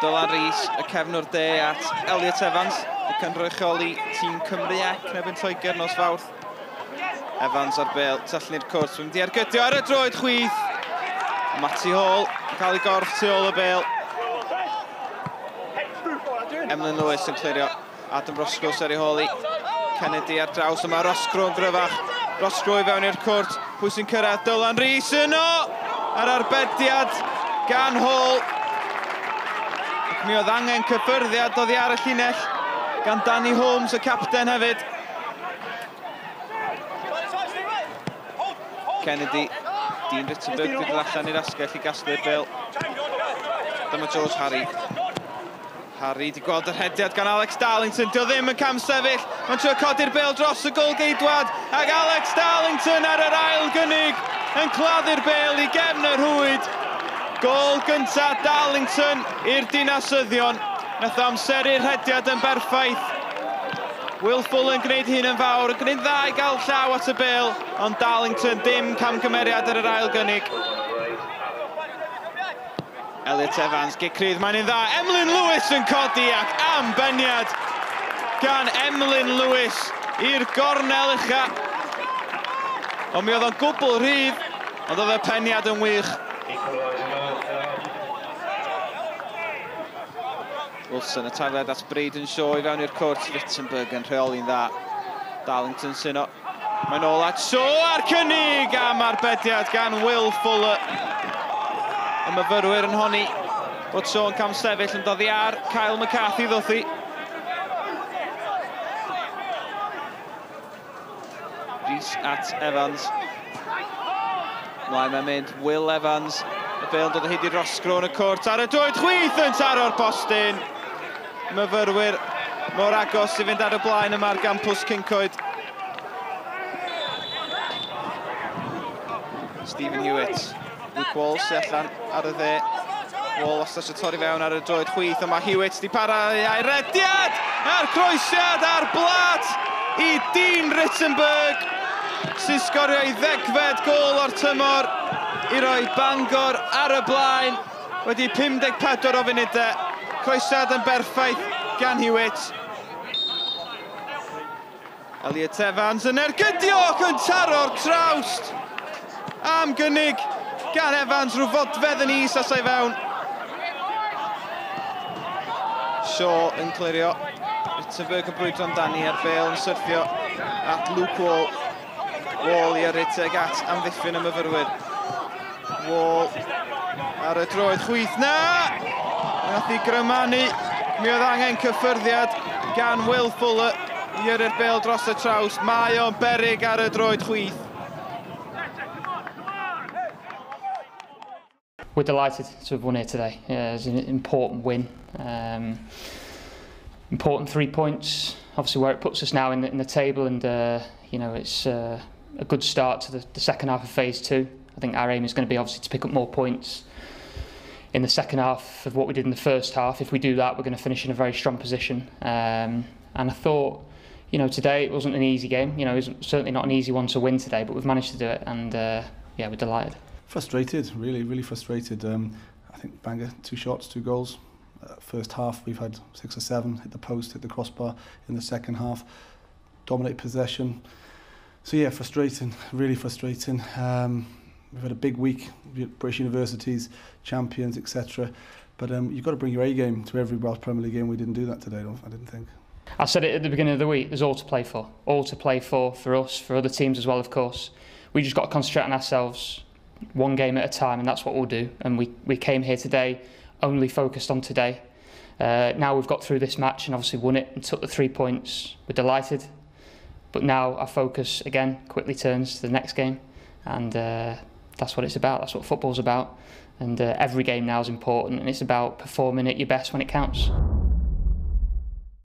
Dylan Rhys, y cefnwr de at Elliot Evans, y cynrychioli tîm Cymru Ec nebyn Lloegr nos Fawrth. Evans ar bêl, tu allan i'r cwrs, mae'n di argydio ar y droed chwith. Matty Hall yn cael ei gorff tu ôl y bêl. Emlyn Lewis yn clirio, Adam Roscoe ser ei holi. Kennedy ar draws, yma Roscoe yn gryfach. Roscoe i fewn i'r cwrt, pwy sy'n cyrraedd, Dylan Rhys yno! Ar arbediad gan Hall. Ac mi oedd angen cyffyrddiad oddi ar y llinell gan Danny Holmes, y capten hefyd. Kennedy, Dean Rittenberg wedi allan i'r asgell i gasglu'r bêl. Dyma George Harry. Harry wedi gweld yr hediad gan Alex Darlington, dio ddim yn cam sefyll. Mae'n trio codi'r bêl dros y golgeidwad, ac Alex Darlington ar yr ail gynnig yn claddu'r bêl i gefn y rhwyd. Gôl gynta Darlington i'r dinasyddion. Nath amseru'r hediad yn berffaith. Wilful yn gwneud hyn yn fawr, yn gwneud dda i gael llaw at y bêl, ond Darlington dim camgymeriad ar yr ail gynnig. Elliot Evans, gicrydd, mae'n un dda. Emlyn Lewis yn codi ac ambeniad gan Emlyn Lewis i'r gornel ucha. Ond mi oedd o'n gwbl rhydd, ond oedd y peniad yn wych. Wilson y tafliad at Braden Shaw i fewn i'r cwrt. Rittenberg yn rheoli'n dda. Darlington sy'n o. Mae'n ôl at Shaw a'r cynnig am arbediad gan Will Fuller. Y myfyrwyr yn honni bod Shaw yn cam sefyll yn doddi ar Kyle McCarthy ddothi. Rhys at Evans. Mlaen mae'n mynd Will Evans. Y bêl yn dod o hyd i Roscoe yn y cwrt ar y droed chwith yn taro'r postyn. Myfyrwyr mor agos i fynd ar y blaen yma ar gampws Cyncoed. Stephen Hewitt. Luke Wall sy allan ar y dde. Wall os eisiau torri fewn ar y droed chwith, ond mae Hewitt di parhau a'i rediad a'r croesiad a'r blat i Dean Rittenberg sy'n sgorio ei 10fed gôl o'r tymor i roi Bangor ar y blaen wedi 54 o funudau. Croesiad yn berffaith gan Hewitt. Elliot Evans yn ergydio ac yn taro'r trawst am gynnig gan Evans, rhyw fodfedd yn is asau fewn. Shaw yn clirio. Rittenberg yn brwydro amdani ar bêl yn syrthio at Luke Wall. Wall i arryteg at amddiffyn y myfyrwyr. Wall ar y droed chwith. Na! Nath i grymanu. Mi oedd angen cyffyrddiad gan Will Fuller i yrru'r bêl dros y traws. Mae o'n beryg ar y droed chwith. We're delighted to have won here today. It's an important win. Important 3 points, obviously where it puts us now in the table, and you know, it's a good start to the second half of phase 2. I think our aim is going to be obviously to pick up more points in the second half of what we did in the first half. If we do that, we're going to finish in a very strong position. And I thought, you know, today it wasn't an easy game. You know, it was certainly not an easy one to win today, but we've managed to do it, and yeah, we're delighted. Frustrated, really frustrated. I think Bangor, 2 shots, 2 goals. First half we've had 6 or 7, hit the post, hit the crossbar. In the second half, dominate possession. So yeah, frustrating, really frustrating. We've had a big week, British universities, champions, etc. But you've got to bring your A game to every Welsh Premier League game. We didn't do that today, I didn't think. I said it at the beginning of the week, there's all to play for. All to play for us, for other teams as well, of course. We just got to concentrate on ourselves, one game at a time, and that's what we'll do. And we came here today only focused on today. Now we've got through this match and obviously won it and took the 3 points. We're delighted, but now our focus again quickly turns to the next game, and that's what it's about. That's what football's about, and every game now is important, and it's about performing at your best when it counts.